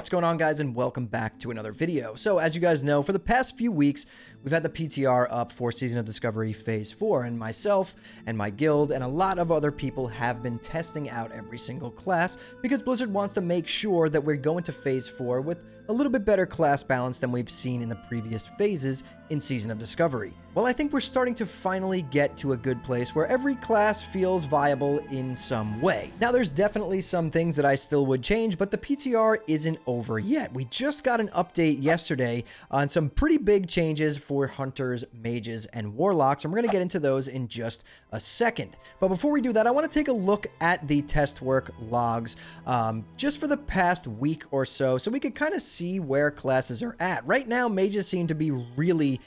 What's going on, guys, and welcome back to another video. So as you guys know, for the past few weeks, we've had the PTR up for Season of Discovery Phase 4, and myself and my guild and a lot of other people have been testing out every single class because Blizzard wants to make sure that we're going to Phase 4 with a little bit better class balance than we've seen in the previous phases in Season of Discovery. Well, I think we're starting to finally get to a good place where every class feels viable in some way. Now, there's definitely some things that I still would change, but the PTR isn't over yet. We just got an update yesterday on some pretty big changes for hunters, mages, and warlocks, and we're going to get into those in just a second. But before we do that, I want to take a look at the test work logs just for the past week or so we could kind of see where classes are at. Right now, mages seem to be really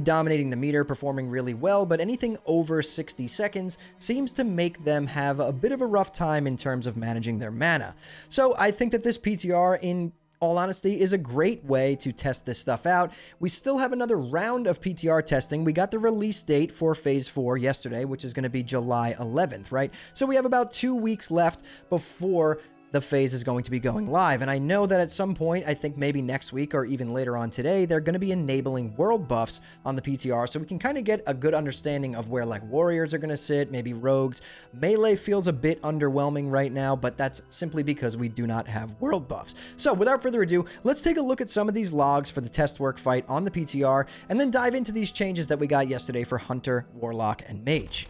dominating the meter, performing really well, but anything over 60 seconds seems to make them have a bit of a rough time in terms of managing their mana. So I think that this PTR, in all honesty, is a great way to test this stuff out. We still have another round of PTR testing. We got the release date for Phase 4 yesterday, which is going to be July 11th, right? So we have about 2 weeks left before the phase is going to be going live. And I know that at some point, I think maybe next week or even later on today, they're going to be enabling world buffs on the PTR, so we can kind of get a good understanding of where like warriors are going to sit, maybe rogues. Melee feels a bit underwhelming right now, but that's simply because we do not have world buffs. So without further ado, let's take a look at some of these logs for the test work fight on the PTR, and then dive into these changes that we got yesterday for hunter, warlock, and mage.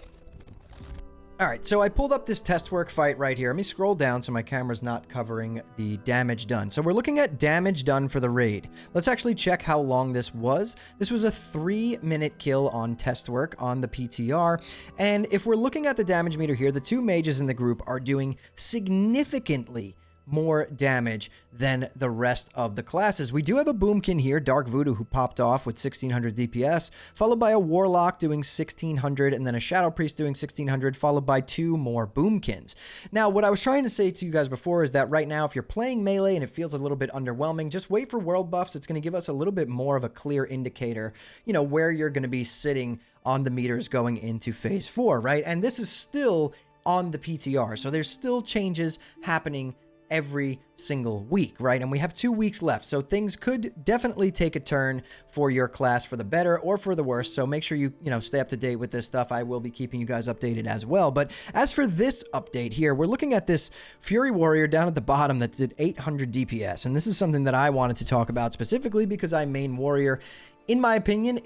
Alright, so I pulled up this test work fight right here. Let me scroll down so my camera's not covering the damage done. So we're looking at damage done for the raid. Let's actually check how long this was. This was a 3-minute kill on test work on the PTR. And if we're looking at the damage meter here, the two mages in the group are doing significantly more damage than the rest of the classes. We do have a boomkin here, Dark Voodoo, who popped off with 1600 DPS, followed by a warlock doing 1600, and then a shadow priest doing 1600, followed by 2 more boomkins. Now, what I was trying to say to you guys before is that right now, if you're playing melee and it feels a little bit underwhelming, just wait for world buffs. It's going to give us a little bit more of a clear indicator, you know, where you're going to be sitting on the meters going into Phase 4, right? And this is still on the PTR, so there's still changes happening every single week, right? And we have 2 weeks left, so things could definitely take a turn for your class for the better or for the worse. So make sure you stay up to date with this stuff. I will be keeping you guys updated as well. But as for this update here, we're looking at this Fury Warrior down at the bottom that did 800 DPS, and this is something that I wanted to talk about specifically because I main Warrior. In my opinion,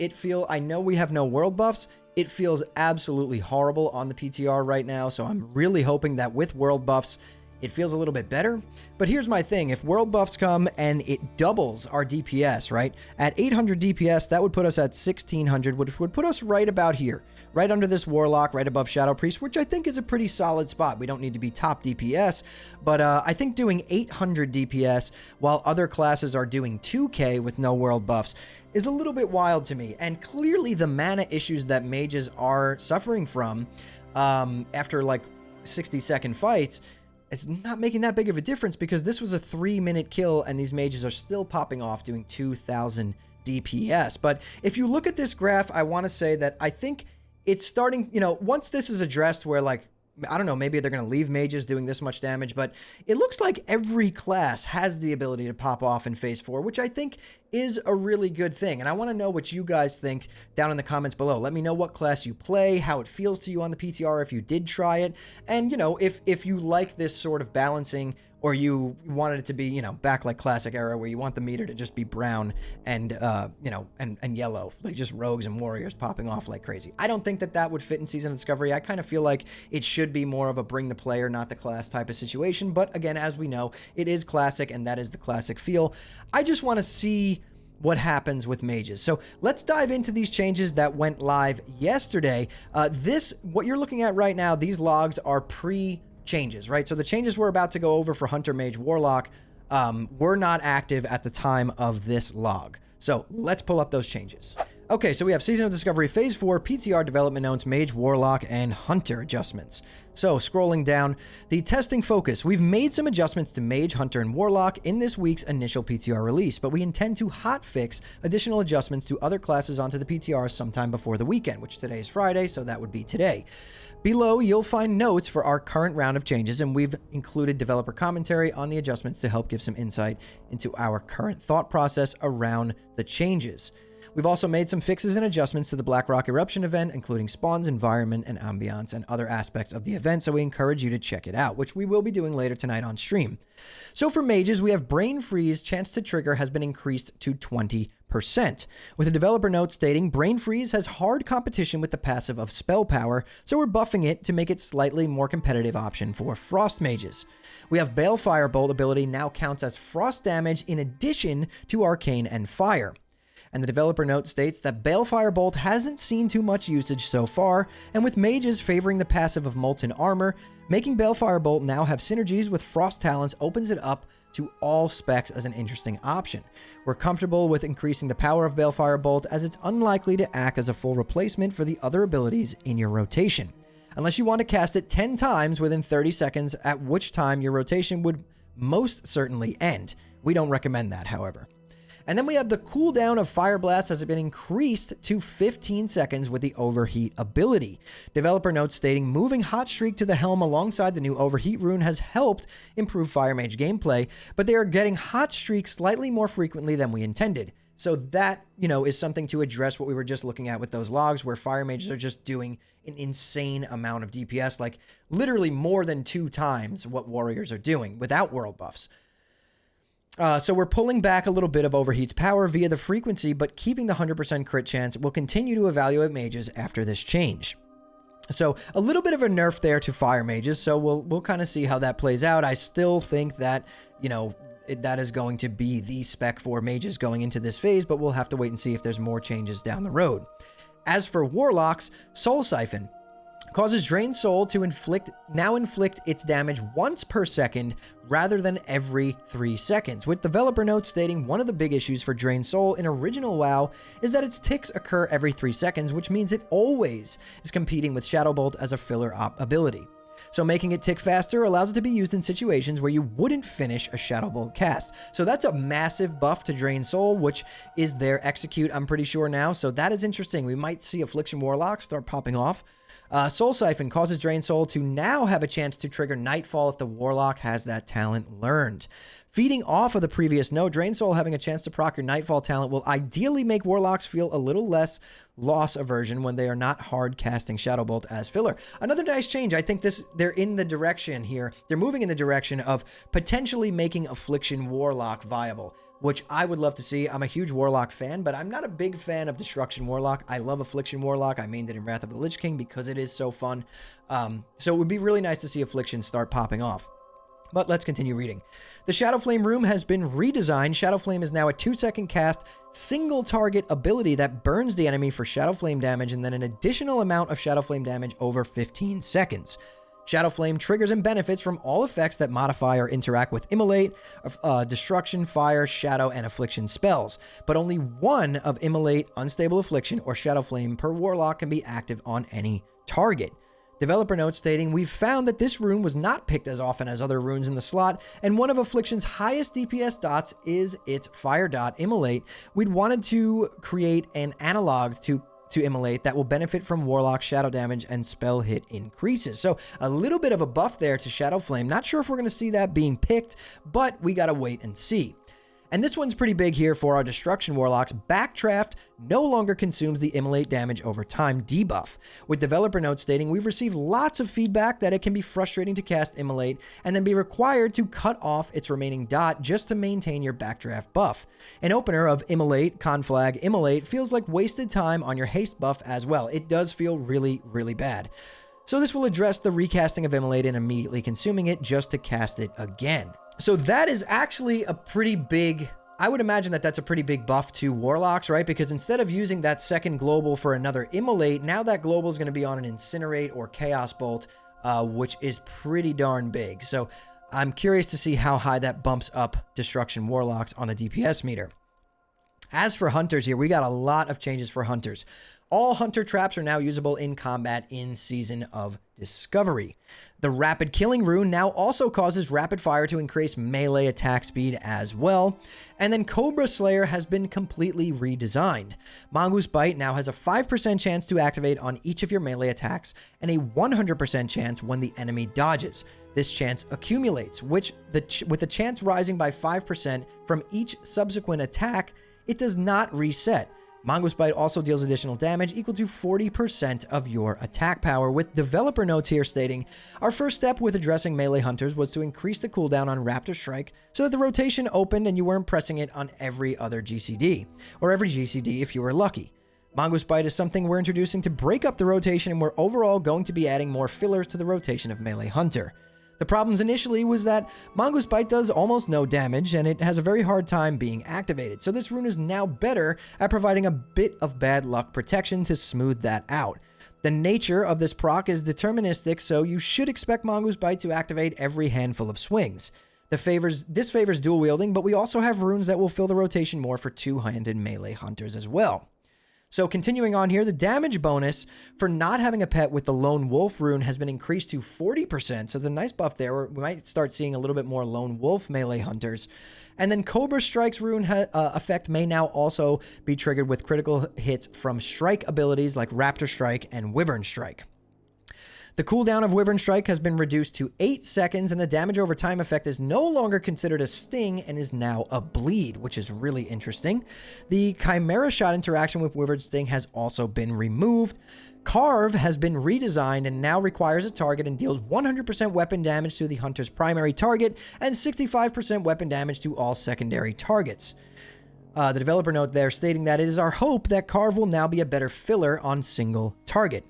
I know we have no world buffs. It feels absolutely horrible on the PTR right now, so I'm really hoping that with world buffs, it feels a little bit better. But here's my thing. If world buffs come and it doubles our DPS, right? At 800 DPS, that would put us at 1600, which would put us right about here, right under this warlock, right above shadow priest, which I think is a pretty solid spot. We don't need to be top DPS, but I think doing 800 DPS while other classes are doing 2K with no world buffs is a little bit wild to me. And clearly the mana issues that mages are suffering from after like 60-second fights, it's not making that big of a difference because this was a 3-minute kill and these mages are still popping off doing 2000 DPS. But if you look at this graph, I want to say that I think it's starting, once this is addressed where like, I don't know, maybe they're going to leave mages doing this much damage, but it looks like every class has the ability to pop off in Phase 4, which I think is a really good thing. And I want to know what you guys think down in the comments below. Let me know what class you play, how it feels to you on the PTR if you did try it, and, if you like this sort of balancing or you wanted it to be, back like classic era where you want the meter to just be brown and, and yellow, like just rogues and warriors popping off like crazy. I don't think that that would fit in Season of Discovery. I kind of feel like it should be more of a bring the player, not the class type of situation. But again, as we know, it is classic and that is the classic feel. I just want to see what happens with mages. So let's dive into these changes that went live yesterday. What you're looking at right now, these logs are changes, right? So the changes we're about to go over for Hunter, Mage, Warlock were not active at the time of this log. So let's pull up those changes. Okay, so we have Season of Discovery Phase 4, PTR development notes, Mage, Warlock, and Hunter adjustments. So, scrolling down, the testing focus. We've made some adjustments to Mage, Hunter, and Warlock in this week's initial PTR release, but we intend to hotfix additional adjustments to other classes onto the PTR sometime before the weekend, which today is Friday, so that would be today. Below, you'll find notes for our current round of changes, and we've included developer commentary on the adjustments to help give some insight into our current thought process around the changes. We've also made some fixes and adjustments to the Blackrock Eruption event, including spawns, environment, and ambiance, and other aspects of the event, so we encourage you to check it out, which we will be doing later tonight on stream. So for mages, we have Brain Freeze, chance to trigger has been increased to 20%, with a developer note stating Brain Freeze has hard competition with the passive of Spell Power, so we're buffing it to make it slightly more competitive option for Frost mages. We have Balefire Bolt ability now counts as Frost damage in addition to Arcane and Fire. And the developer note states that Balefire Bolt hasn't seen too much usage so far, and with mages favoring the passive of Molten Armor, making Balefire Bolt now have synergies with Frost Talents opens it up to all specs as an interesting option. We're comfortable with increasing the power of Balefire Bolt as it's unlikely to act as a full replacement for the other abilities in your rotation, unless you want to cast it 10 times within 30 seconds, at which time your rotation would most certainly end. We don't recommend that, however. And then we have the cooldown of Fire Blast has been increased to 15 seconds with the Overheat ability. Developer notes stating moving Hot Streak to the helm alongside the new Overheat rune has helped improve Fire Mage gameplay, but they are getting Hot Streak slightly more frequently than we intended. So that, is something to address what we were just looking at with those logs where Fire Mages are just doing an insane amount of DPS, like literally more than 2 times what Warriors are doing without world buffs. So we're pulling back a little bit of Overheat's power via the frequency, but keeping the 100% crit chance. We'll continue to evaluate mages after this change. So a little bit of a nerf there to Fire Mages, so we'll kind of see how that plays out. I still think that, that is going to be the spec for mages going into this phase, but we'll have to wait and see if there's more changes down the road. As for Warlocks, Soul Siphon causes Drained Soul to inflict its damage once per second rather than every 3 seconds, with developer notes stating one of the big issues for Drained Soul in original WoW is that its ticks occur every 3 seconds, which means it always is competing with Shadow Bolt as a filler ability. So making it tick faster allows it to be used in situations where you wouldn't finish a Shadow Bolt cast. So that's a massive buff to Drain Soul, which is their execute, I'm pretty sure now. So that is interesting. We might see Affliction Warlock start popping off. Soul Siphon causes Drain Soul to now have a chance to trigger Nightfall if the Warlock has that talent learned. Feeding off of the previous note, Drain Soul having a chance to proc your Nightfall talent will ideally make Warlocks feel a little less loss aversion when they are not hard casting Shadow Bolt as filler. Another nice change. I think they're in the direction here. They're moving in the direction of potentially making Affliction Warlock viable, which I would love to see. I'm a huge Warlock fan, but I'm not a big fan of Destruction Warlock. I love Affliction Warlock. I mained it in Wrath of the Lich King because it is so fun. So it would be really nice to see Affliction start popping off. But let's continue reading. The Shadow Flame room has been redesigned. Shadow Flame is now a 2-second cast, single target ability that burns the enemy for Shadow Flame damage and then an additional amount of Shadow Flame damage over 15 seconds. Shadow Flame triggers and benefits from all effects that modify or interact with Immolate, Destruction, Fire, Shadow, and Affliction spells, but only one of Immolate, Unstable Affliction, or Shadow Flame per Warlock can be active on any target. Developer note stating, we've found that this rune was not picked as often as other runes in the slot, and one of Affliction's highest DPS dots is its Fire dot, Immolate. We'd wanted to create an analog to Immolate that will benefit from Warlock shadow damage and spell hit increases. So a little bit of a buff there to Shadow Flame. Not sure if we're going to see that being picked, but we got to wait and see. And this one's pretty big here for our Destruction Warlocks. Backdraft no longer consumes the Immolate damage over time debuff, with developer notes stating we've received lots of feedback that it can be frustrating to cast Immolate and then be required to cut off its remaining dot just to maintain your backdraft buff. An opener of Immolate, Conflag, Immolate feels like wasted time on your haste buff as well. It does feel really, really bad. So this will address the recasting of Immolate and immediately consuming it just to cast it again. So that is actually a pretty big, I would imagine that that's a pretty big buff to Warlocks, right? Because instead of using that second global for another Immolate, now that global is going to be on an Incinerate or Chaos Bolt, which is pretty darn big. So I'm curious to see how high that bumps up Destruction Warlocks on the DPS meter. As for hunters here, we got a lot of changes for hunters. All hunter traps are now usable in combat in Season of Discovery. The rapid killing rune now also causes rapid fire to increase melee attack speed as well. And then Cobra Slayer has been completely redesigned. Mongoose Bite now has a 5% chance to activate on each of your melee attacks and a 100% chance when the enemy dodges. This chance accumulates, with the chance rising by 5% from each subsequent attack. It does not reset. Mongoose Bite also deals additional damage equal to 40% of your attack power, with developer notes here stating, our first step with addressing melee hunters was to increase the cooldown on Raptor Strike so that the rotation opened and you weren't pressing it on every other GCD, or every GCD if you were lucky. Mongoose Bite is something we're introducing to break up the rotation, and we're overall going to be adding more fillers to the rotation of melee hunter. The problems initially was that Mongoose Bite does almost no damage, and it has a very hard time being activated, so this rune is now better at providing a bit of bad luck protection to smooth that out. The nature of this proc is deterministic, so you should expect Mongoose Bite to activate every handful of swings. This favors dual wielding, but we also have runes that will fill the rotation more for two-handed melee hunters as well. So continuing on here, the damage bonus for not having a pet with the Lone Wolf rune has been increased to 40%. So the nice buff there, we might start seeing a little bit more Lone Wolf melee hunters. And then Cobra Strike's rune effect may now also be triggered with critical hits from strike abilities like Raptor Strike and Wyvern Strike. The cooldown of Wyvern Strike has been reduced to 8 seconds, and the damage over time effect is no longer considered a sting and is now a bleed, which is really interesting. The Chimera Shot interaction with Wyvern Sting has also been removed. Carve has been redesigned and now requires a target and deals 100% weapon damage to the hunter's primary target and 65% weapon damage to all secondary targets. The developer note there stating that it is our hope that Carve will now be a better filler on single target.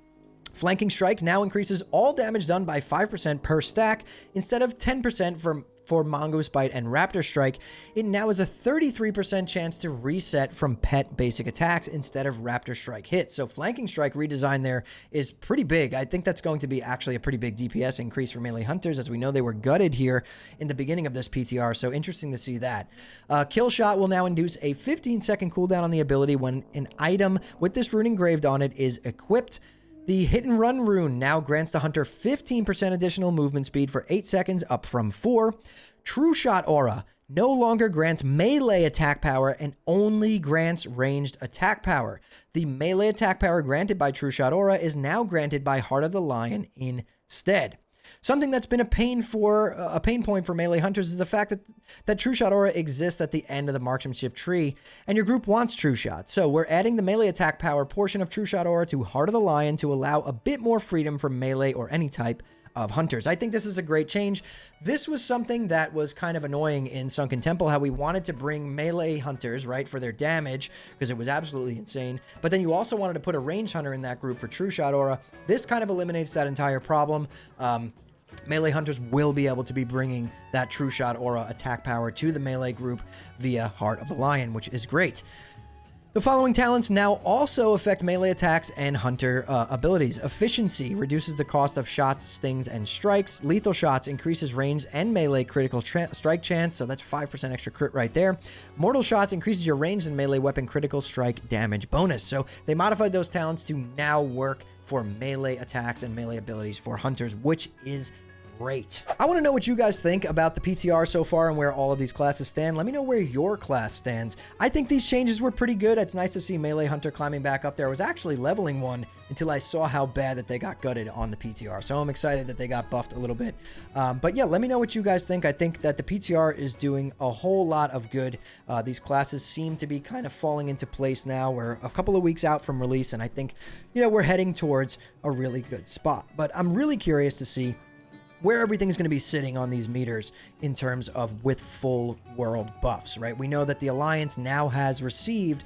Flanking Strike now increases all damage done by 5% per stack. Instead of 10% for Mongoose Bite and Raptor Strike, it now has a 33% chance to reset from pet basic attacks instead of Raptor Strike hits. So Flanking Strike redesign there is pretty big. I think that's going to be actually a pretty big DPS increase for melee hunters, as we know they were gutted here in the beginning of this PTR, so interesting to see that. Kill Shot will now induce a 15-second cooldown on the ability when an item with this rune engraved on it is equipped. The Hit and Run rune now grants the hunter 15% additional movement speed for 8 seconds, up from 4. True Shot Aura no longer grants melee attack power and only grants ranged attack power. The melee attack power granted by True Shot Aura is now granted by Heart of the Lion instead. Something that's been a pain point for melee hunters is the fact that True Shot Aura exists at the end of the marksmanship tree, and your group wants True Shot. So we're adding the melee attack power portion of True Shot Aura to Heart of the Lion to allow a bit more freedom for melee or any type of hunters. I think this is a great change. This was something that was kind of annoying in Sunken Temple, how we wanted to bring melee hunters, right, for their damage, because it was absolutely insane. But then you also wanted to put a ranged hunter in that group for True Shot Aura. This kind of eliminates that entire problem. Melee hunters will be able to be bringing that True Shot Aura attack power to the melee group via Heart of the Lion, which is great. The following talents now also affect melee attacks and hunter abilities. Efficiency reduces the cost of shots, stings, and strikes. Lethal Shots increases range and melee critical strike chance, so that's 5% extra crit right there. Mortal Shots increases your range and melee weapon critical strike damage bonus. So they modified those talents to now work for melee attacks and melee abilities for hunters, which is great. I want to know what you guys think about the PTR so far and where all of these classes stand. Let me know where your class stands. I think these changes were pretty good. It's nice to see Melee Hunter climbing back up there. I was actually leveling one until I saw how bad that they got gutted on the PTR. So I'm excited that they got buffed a little bit. But yeah, let me know what you guys think. I think that the PTR is doing a whole lot of good. These classes seem to be kind of falling into place now. We're a couple of weeks out from release, and I think, you know, we're heading towards a really good spot. But I'm really curious to see where everything's going to be sitting on these meters in terms of with full world buffs, right? We know that the Alliance now has received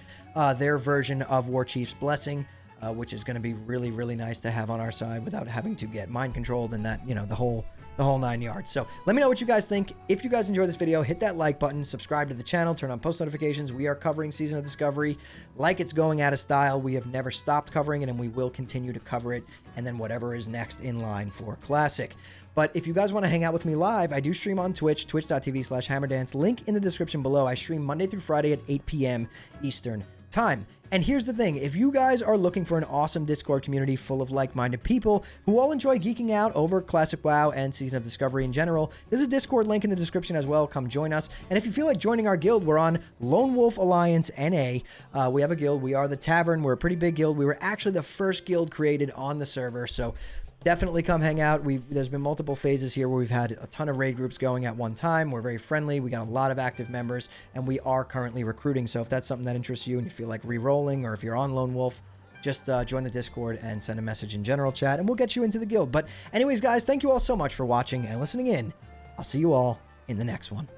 their version of War Chief's Blessing, which is going to be really, really nice to have on our side without having to get mind controlled and that, you know, the whole the whole 9 yards. So let me know what you guys think. If you guys enjoyed this video, hit that like button, subscribe to the channel, turn on post notifications. We are covering Season of Discovery like it's going out of style. We have never stopped covering it, and we will continue to cover it, and then whatever is next in line for Classic. But if you guys want to hang out with me live, I do stream on Twitch, twitch.tv/hammerdance. Link in the description below. I stream Monday through Friday at 8 p.m. Eastern time. And here's the thing, if you guys are looking for an awesome Discord community full of like-minded people who all enjoy geeking out over Classic WoW and Season of Discovery in general, there's a Discord link in the description as well. Come join us. And if you feel like joining our guild, we're on Lone Wolf Alliance NA. We have a guild. We are the Tavern. We're a pretty big guild. We were actually the first guild created on the server, so definitely come hang out. There's been multiple phases here where we've had a ton of raid groups going at one time. We're very friendly. We got a lot of active members, and we are currently recruiting. So if that's something that interests you and you feel like re-rolling, or if you're on Lone Wolf, just join the Discord and send a message in general chat, and we'll get you into the guild. But anyways, guys, thank you all so much for watching and listening in. I'll see you all in the next one.